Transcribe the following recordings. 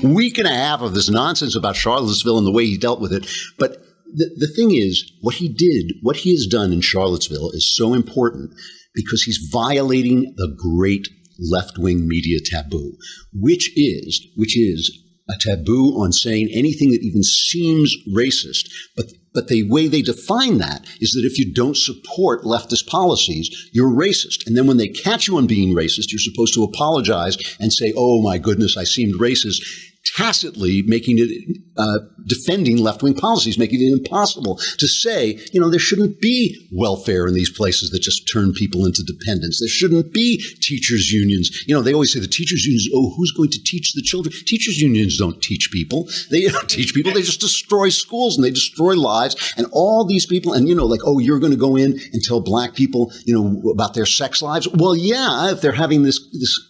week and a half of this nonsense about Charlottesville and the way he dealt with it. But the thing is, what he has done in Charlottesville is so important because he's violating the great left-wing media taboo, which is a taboo on saying anything that even seems racist. But the way they define that is that if you don't support leftist policies, you're racist. And then when they catch you on being racist, you're supposed to apologize and say, oh, my goodness, I seemed racist, tacitly making it defending left-wing policies, making it impossible to say, there shouldn't be welfare in these places that just turn people into dependents. There shouldn't be teachers' unions. They always say the teachers' unions, who's going to teach the children? Teachers' unions don't teach people. They don't teach people. They just destroy schools and they destroy lives. And all these people, and you're going to go in and tell black people, about their sex lives. Well, yeah, if they're having this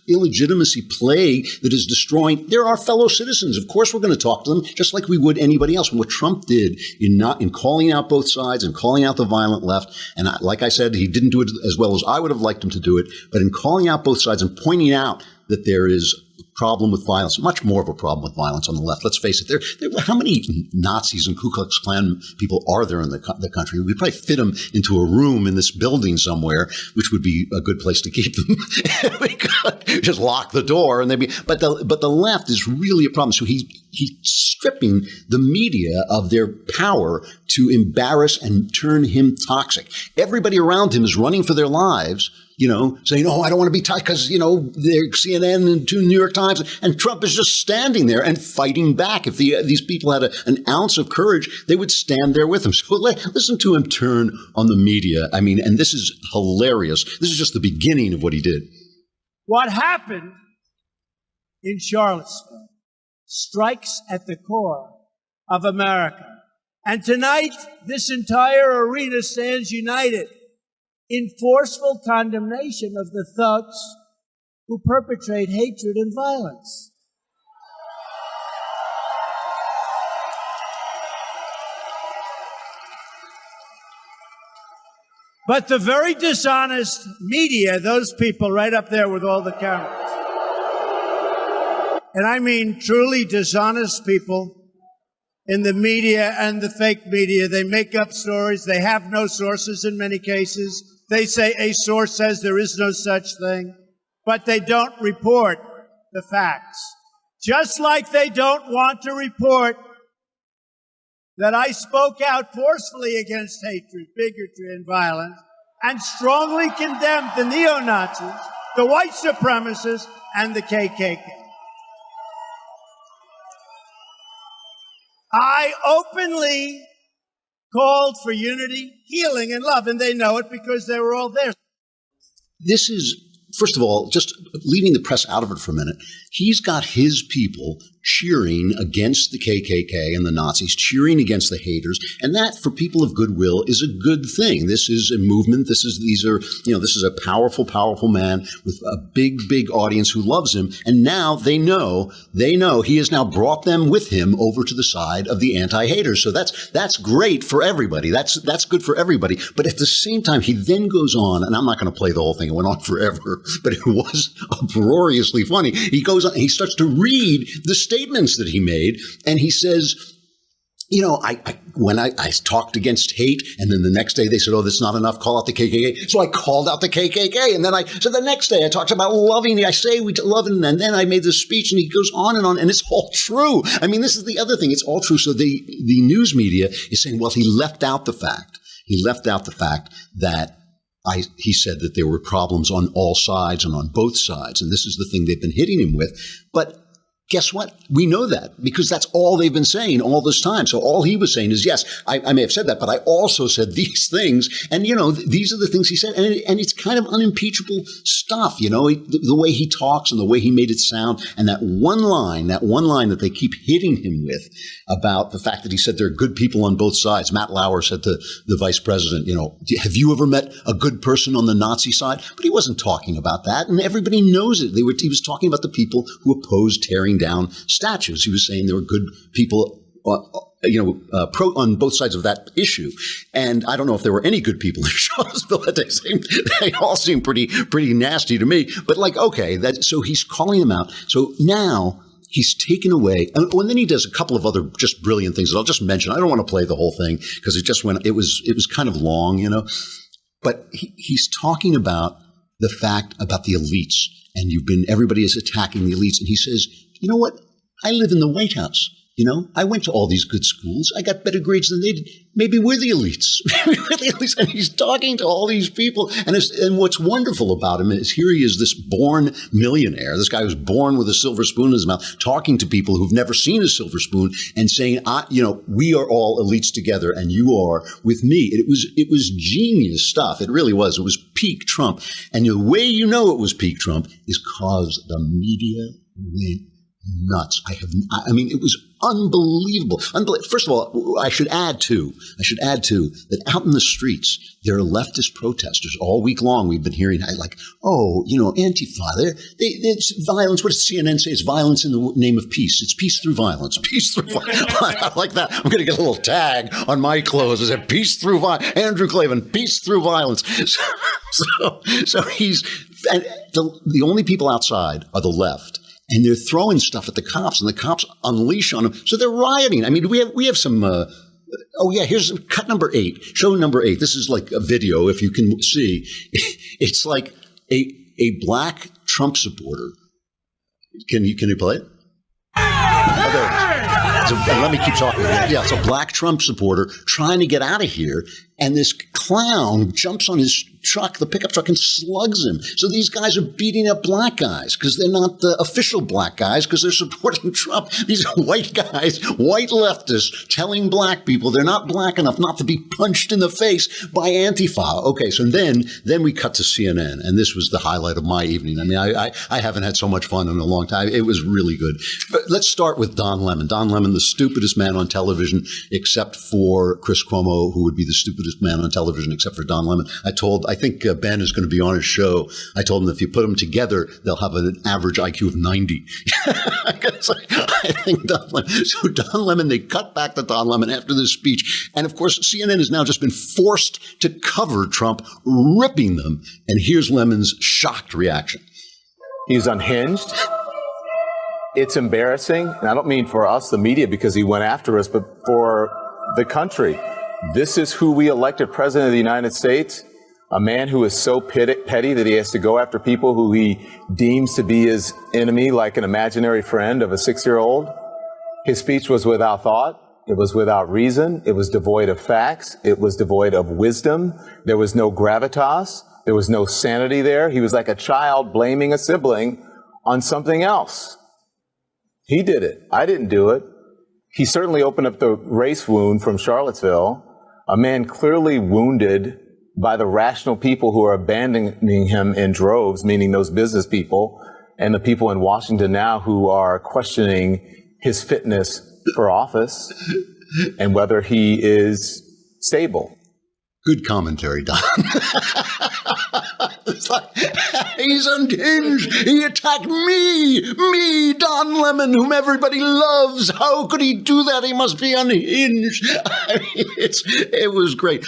illegitimacy plague that is destroying, there are fellow citizens. Of course, we're going to talk to them just like we would anybody else. And what Trump did in calling out both sides and calling out the violent left, and like I said, he didn't do it as well as I would have liked him to do it, but in calling out both sides and pointing out that there is a problem with violence, much more of a problem with violence on the left. Let's face it, how many Nazis and Ku Klux Klan people are there in the country? We'd probably fit them into a room in this building somewhere, which would be a good place to keep them. We could just lock the door and they'd be, but the left is really a problem. So he's stripping the media of their power to embarrass and turn him toxic. Everybody around him is running for their lives, saying, oh, I don't want to be tight because, they're CNN and two New York Times. And Trump is just standing there and fighting back. If these people had an ounce of courage, they would stand there with him. So listen to him turn on the media. I mean, and this is hilarious. This is just the beginning of what he did. What happened in Charlottesville strikes at the core of America. And tonight, this entire arena stands united in forceful condemnation of the thugs who perpetrate hatred and violence. But the very dishonest media, those people right up there with all the cameras, and I mean truly dishonest people in the media and the fake media, they make up stories. They have no sources in many cases. They say a source says there is no such thing, but they don't report the facts. Just like they don't want to report that I spoke out forcefully against hatred, bigotry, and violence, and strongly condemned the neo-Nazis, the white supremacists, and the KKK. I openly called for unity, healing, and love, and they know it because they were all there. This is, first of all, just leaving the press out of it for a minute, he's got his people cheering against the KKK and the Nazis, cheering against the haters, and that, for people of goodwill, is a good thing. This is a movement. This is a powerful, powerful man with a big, big audience who loves him, and now they know he has now brought them with him over to the side of the anti-haters. So that's great for everybody. That's good for everybody. But at the same time, he then goes on, and I'm not going to play the whole thing. It went on forever, but it was uproariously funny. He goes on, he starts to read the statements that he made, and he says, when I talked against hate, and then the next day they said, oh, that's not enough, call out the KKK. So I called out the KKK. And then the next day I talked about loving, I say we love it. And then I made this speech, and he goes on, and it's all true. I mean, this is the other thing. It's all true. So the news media is saying, well, he left out the fact that he said that there were problems on all sides and on both sides. And this is the thing they've been hitting him with. But guess what? We know that because that's all they've been saying all this time. So all he was saying is, yes, I may have said that, but I also said these things. And, these are the things he said. And it's kind of unimpeachable stuff, the way he talks and the way he made it sound. And that one line that they keep hitting him with about the fact that he said there are good people on both sides. Matt Lauer said to the vice president, have you ever met a good person on the Nazi side? But he wasn't talking about that. And everybody knows it. He was talking about the people who opposed tearing down statues. He was saying there were good people, on both sides of that issue. And I don't know if there were any good people in Charlottesville that day. They all seem pretty nasty to me. But okay, so he's calling them out. So now he's taken away, and then he does a couple of other just brilliant things that I'll just mention. I don't want to play the whole thing because it was kind of long, but he's talking about the fact about the elites, and everybody is attacking the elites. And he says, you know what? I live in the White House. I went to all these good schools. I got better grades than they did. Maybe we're the elites. And he's talking to all these people. And what's wonderful about him is here he is, this born millionaire, this guy who's born with a silver spoon in his mouth, talking to people who've never seen a silver spoon and saying, we are all elites together and you are with me. It was genius stuff. It really was. It was peak Trump. And the way it was peak Trump is because the media went nuts. It was unbelievable. First of all, I should add too that out in the streets there are leftist protesters all week long. We've been hearing Antifa. It's violence. What does CNN say? It's violence in the name of peace. It's peace through violence. Peace through violence. I like that. I'm going to get a little tag on my clothes. It said peace through violence. Andrew Klavan, peace through violence. So he's the only people outside are the left. And they're throwing stuff at the cops, and the cops unleash on them. So they're rioting. We have some. Here's cut number 8. Show number 8. This is like a video, if you can see. It's like a black Trump supporter. Can you play it? Oh, there it is. Let me keep talking. Yeah, it's a black Trump supporter trying to get out of here, and this clown jumps on his truck, the pickup truck, and slugs him. So these guys are beating up black guys because they're not the official black guys because they're supporting Trump. These white guys, white leftists, telling black people they're not black enough not to be punched in the face by Antifa. Okay, so then we cut to CNN, and this was the highlight of my evening. I haven't had so much fun in a long time. It was really good. But let's start with Don Lemon. Don Lemon, the stupidest man on television, except for Chris Cuomo, who would be the stupidest man on television, except for Don Lemon. I think Ben is going to be on his show. I told him if you put them together, they'll have an average IQ of 90. I think Don Lemon. So Don Lemon, they cut back to Don Lemon after this speech. And of course, CNN has now just been forced to cover Trump, ripping them. And here's Lemon's shocked reaction. He's unhinged. It's embarrassing. And I don't mean for us, the media, because he went after us, but for the country. This is who we elected president of the United States. A man who is so petty that he has to go after people who he deems to be his enemy, like an imaginary friend of a 6-year-old. His speech was without thought. It was without reason. It was devoid of facts. It was devoid of wisdom. There was no gravitas. There was no sanity there. He was like a child blaming a sibling on something else. He did it. I didn't do it. He certainly opened up the race wound from Charlottesville. A man clearly wounded by the rational people who are abandoning him in droves, meaning those business people and the people in Washington now who are questioning his fitness for office and whether he is stable. Good commentary, Don. It's like, he's unhinged. He attacked me, Don Lemon, whom everybody loves. How could he do that? He must be unhinged. It was great.